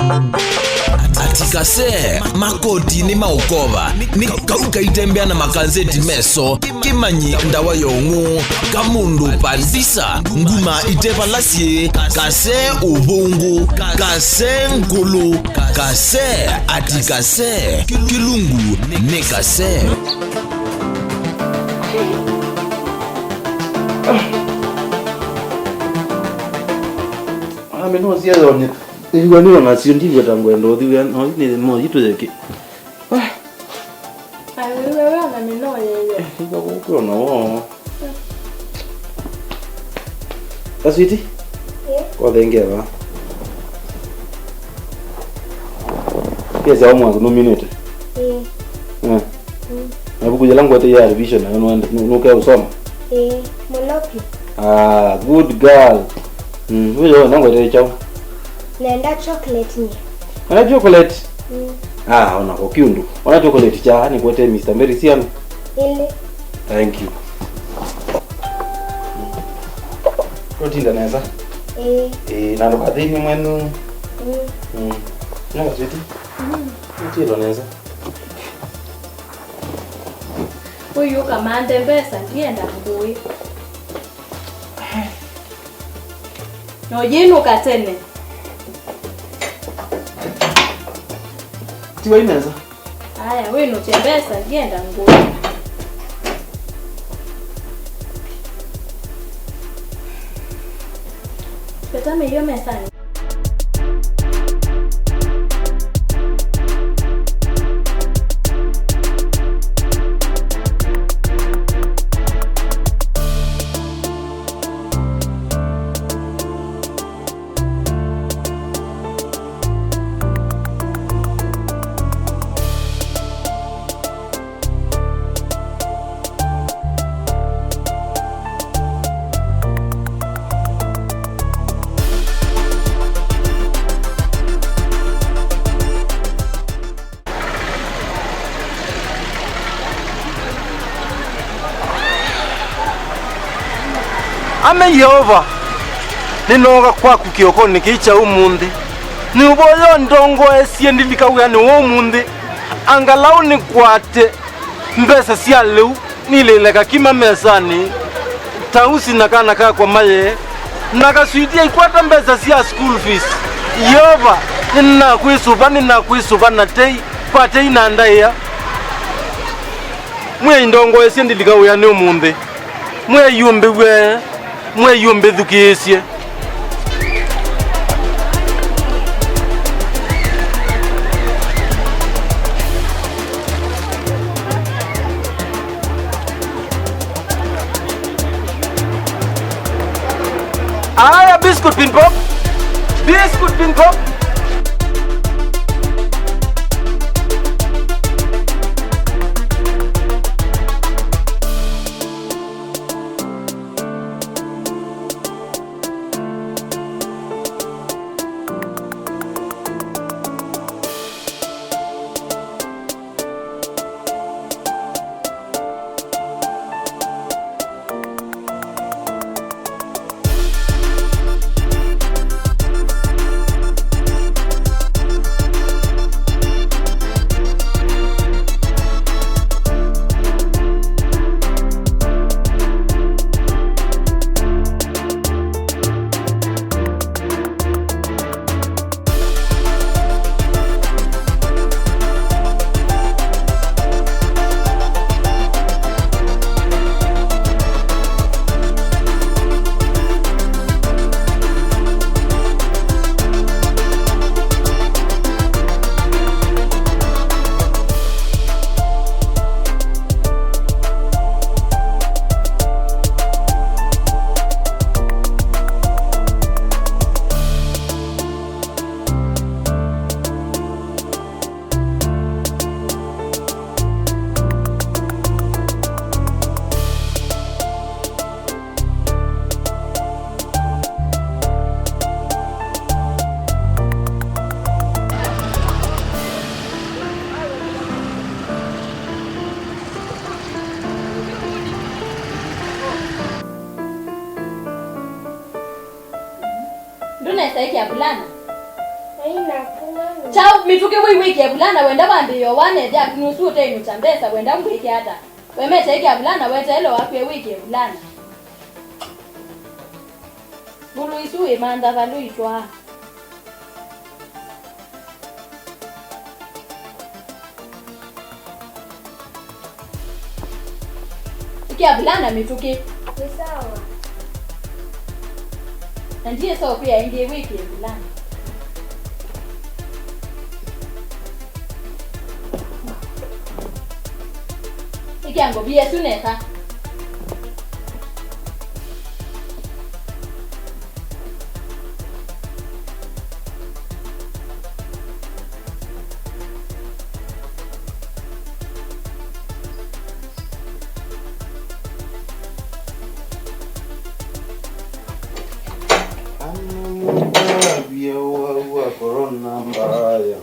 Atikase makoti ni maukova ni kauka itembea na makazeti meso kimanyi ndawa yongu kamundu pandisa nguma itepalasie kase ubungu kase nkulu kase atikase kilungu ne kase. Ameno sia donne. Igual no nació ndivyo tangu ndo dhiwe no ni mo yitu yake. Wewe ana mino yeye. Iko huko no. Asiti? Kwa denge ba. Pesa mwa no minute. Na buku jalangu ate ya revision na no ka usoma. Monopi. Good girl. Wewe nangu ate chao. Nenda chocolate ni. Ana chocolate? Ona kwa kiundu. Ona chocolate cha ni kote Mr. Merisian. Ile. Thank you. Rotinda neza? Na ndo kadini mwenu. Na switi? Mtiro neza. Huyu kama ndembesa ndienda ngui. No yinu katene. Tiwa ineza? Aya, wewe no tembesa ndienda ngui. Petame hiyo mesani. Ame Yehova ninoga kwaku kioko nikicha umundi ni uboyo ndongo esie ndilikawa ni wo umundi angalau ni kwate mbesa sia leu nileleka kima mesani tausi nakana kwa maye nakaswidia ikwata mbesa sia school fees. Yehova nina kuisuba na tei pate inandaya mwe ndongo esie ndilikawa ni umundi mwe yumbe dhukiesye. Aya biscuit pin pop. Biscuit pin pop. Chao mituke wiki bulana wenda bambi yo wane dia nusu te nyutambesa wenda mwiki hata. Wemeta iki bulana weta elo wapi wiki bulana. Bulu isu imanda valu itwa. Kia bulana mituke. Ni sawa. Ndiye sawa pia ingie wiki bulana. Ikiango bia suneta. Corona mbaya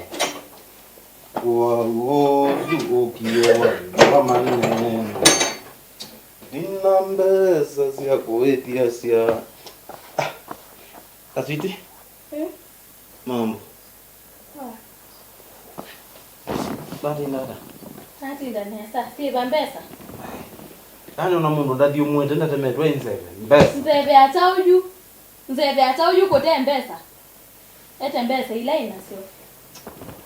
ukiwa kama nene dinambeza sia kuetia sia Kaswiti mambo bali nada Nati ndanesa si bambesa Ano na mundu ndadi umwete ndatemetwa inzebe mbesa Nzebe atauju kote mbesa ete mbesa ila inasio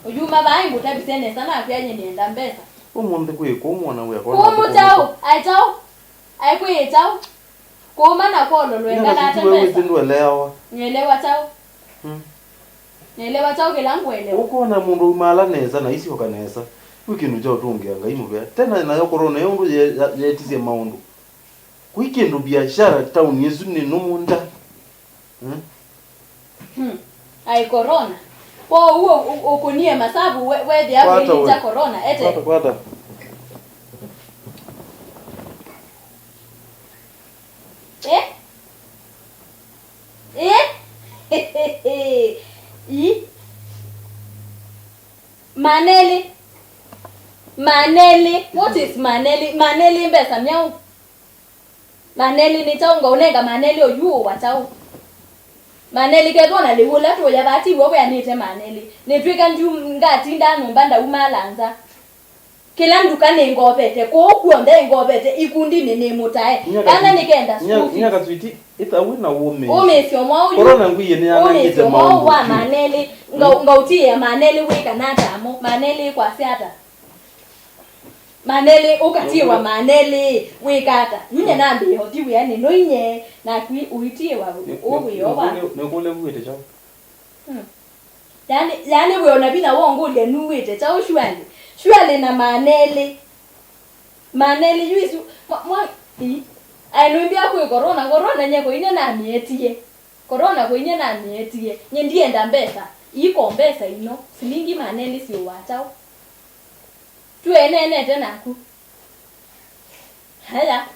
ujuma baingu tabisene sana afyanye nienda mbesa umuntu kuyikumuona uya kumutao aikwitao kumana kolo lwenda na tembesa nyelewa tao nyelewa tao kilangu elewa ukona mundu umala neza na isi okanesa wikindu cho tungianga imubya tena nayo corona yongo yetisie maundu wikindu biashara town yesu ni numunda ai corona kwa huo ukunie masabu wewe hapo ile cha corona ete kwata Maneli what is maneli mbesa myau maneli ni taunga unenga maneli oyuo watau maneli ketona liwula to yabati wowe anite maneli netwika nju ngati ndano mbanda umalanza kila ndukane ngobete ko kuonde ngobete ikundi nene mutae kana nikenda school nyaka twiti itawina wome umesio mwauju corona nguye ni anangite maundu wa maneli ngautie maneli wika natamo maneli kwa siata maneli ukatiwa maneli wikata nyine nambi hoti yani noinye na kwi uitie wa ubuyoba nekole buwete cha yani we onabina wongule nuwete cha ushwali na maneli yuisu mwa ainumbia ku corona nyeko ine na mietie corona ko ine na mietie nyendienda mbesa iko mbesa ino silingi maneli si watao tuenene tena ku haya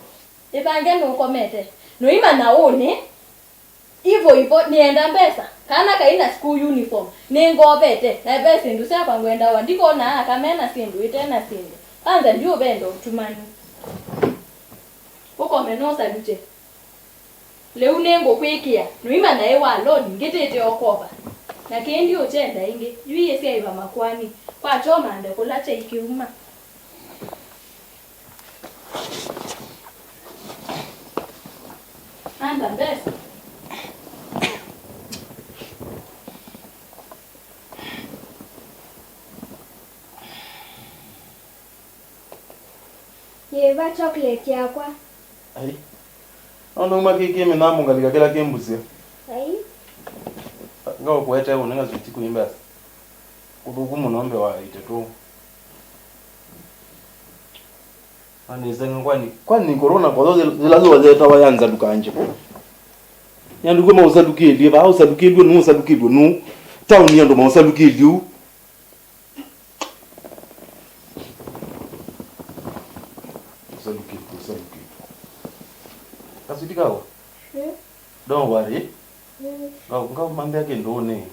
ipange no komete no ima naone ivo nienda mbesa kana kaina school uniform ningobete na pesa ndu sia kwa ngwenda wandiko na akamena sindu itena sindu anza ndio bendo tumani uko menosa duje leo nengo kwikia no ima na ewa loni ngitete okoba na kendi ochenda inge yuye sia iba makwani kwa choma ande kulacha ikiuma anda mbesa Yeva chocolate yakwa. Ai. Ono makiki minamu ngalika kila kimbuzi. Ai. Ngao kueta unenga zwiti kuimba. Kuduku munombe wa itetu. Ani zenga kwani corona kwa zilazo wazeta wayanza dukanje. Yandu kwa mausadukili ba usadukili nu usadukili nu. Town yando mausadukili. Kaswiti kawa? Don't worry. Ngao mambe yake ndone.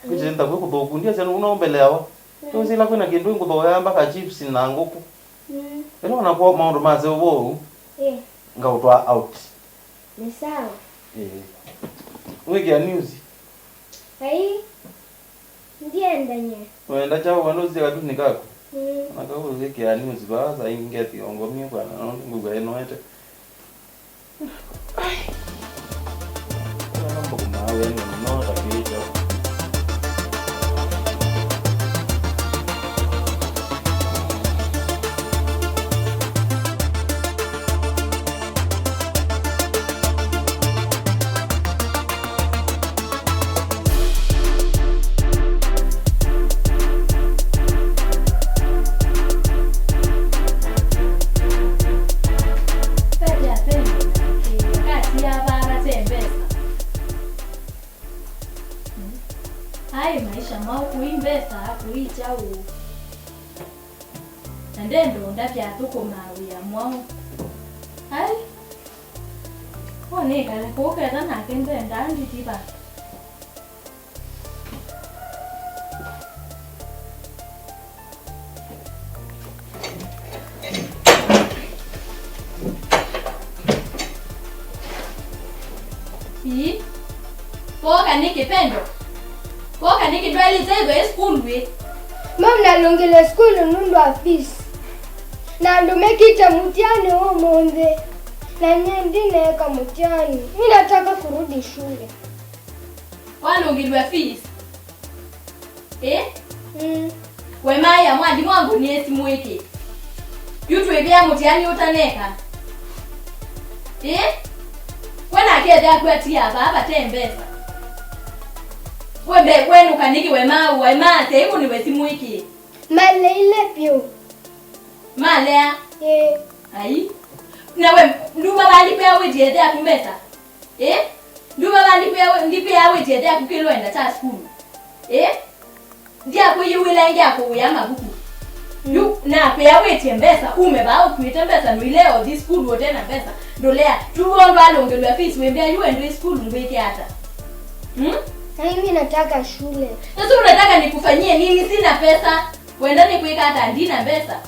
Kije nda kwa kudokundia cyane unombelewa. Tuzila kwina kindu ngudhoya mpaka chips na nguku. Eno na kwa maundu maze ubo. Ngao twa out. Ni sawa. Wiki ya news. Ai. Ndienda nye. Wenda chao wanozi katuni kako. Nakao ziki ani uzibaza ingeti ongomie bwana nguga enoete. Mambo kumawe no takicho. Hai maisha mau kuimbesa kuicha u. Ndendo ndapya tuko mawi ya mwao. Hai. One kale ko ka na kende ndandi tiba. Hii. Poka nikipendo. Poka nikidwali zebe school we. Mama nalongele school nundu afisi. Na ndumekita mutiani huo monde. Na nyendine ka mutiani. Mimi nataka kurudi shule. Walongilwa fees. We maya mwadi mwangu ni esimu wiki. Yutu ebya mutiani utaneka. Wena keda kwetia baba tembesa. Webe kwenu kaniki wema teibu ni wesimu wiki. Male ile pio. Malea. Ai. Na we nduma bali pia we diede akumbesa. Nduma bali pia ndipe yawe diede akukilo enda ta school. Ndia kuyiwila ndia kuyama buku. Yu na pia we tembesa umeba au kuitembesa nwileo this school wote na pesa. Ndolea tuondo alongelwa fees wembia you and school ngweke hata. Mimi nataka shule. Sasa unataka nikufanyie nini? Sina pesa. Wenda nikuika hata ndina pesa.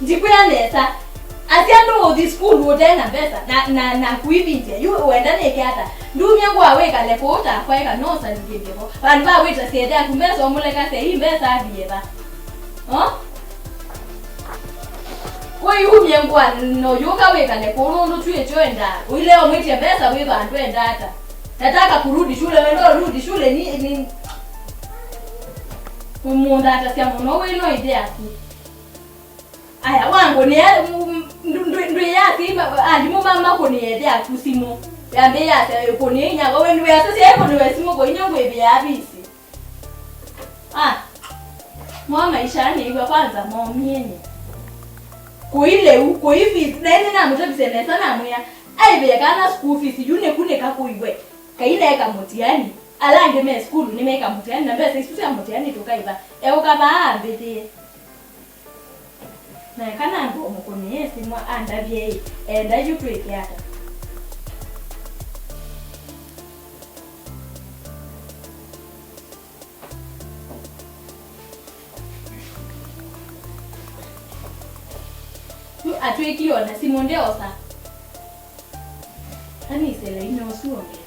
Ndikuya nesa. Asiando the school wote na pesa. Na kuibinje. Yu wenda neke hata. Ndumya kwa weka lepota kwa eka nosa nigebo. Banba weta sieda kumbeso omuleka se imbesa abiyeba. Kwa yumye ngwa no yoka weka lepono ndo tuye joenda. Uile omwiti pesa wiba ndwenda hata. Nataka kurudi shule, wendo rudi shule ni Munda atasia mono weno idea tu. Aya wangu ni ndu yake alimu mama ko ni idea tu simo. Yambe ya ko ni nya go wendo ya sasa ko ni wesimo ko nyongo ebe ya bisi. Mama ishani iwa kwanza momienye. Ko ile uko hivi nene na mtabise sana muya. Aibe kana school fees yune kune kakuiwe. Kaina eka mutiani alange me school nimeka mutiani na mbese isusia mutiani tukaiba ukaba ambete na kana ngo mukoni yesi mwa andabye enda yutweke hata atwekiona simonde osa ani sele ino suonge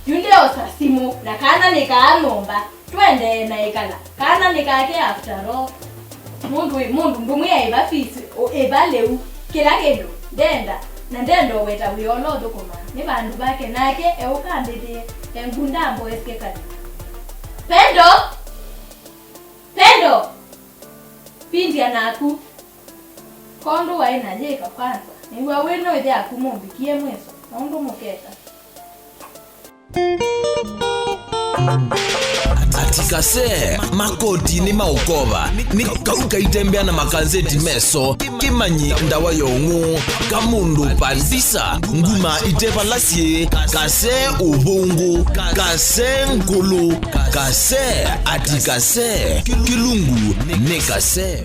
Yundeo simu na kana nikaamomba twende na ikala kana nikake after all mundu ndumwe iba fees eba leu kila kendo denda na ndendo weta wiolo dokoma ni bandu bake nake eukandide engundambo eskekani Pendo pindi anaku kondo waina jeka kwanza niwa weno ide akumumbikie mweso ndo muketa atikase makoti ni maukova ni kauka itembea na makazeti meso kimanyi ndawa yongu kamundu pandisa nguma itepa lasie kase ubungu kase nkulu kase atikase kilungu nekase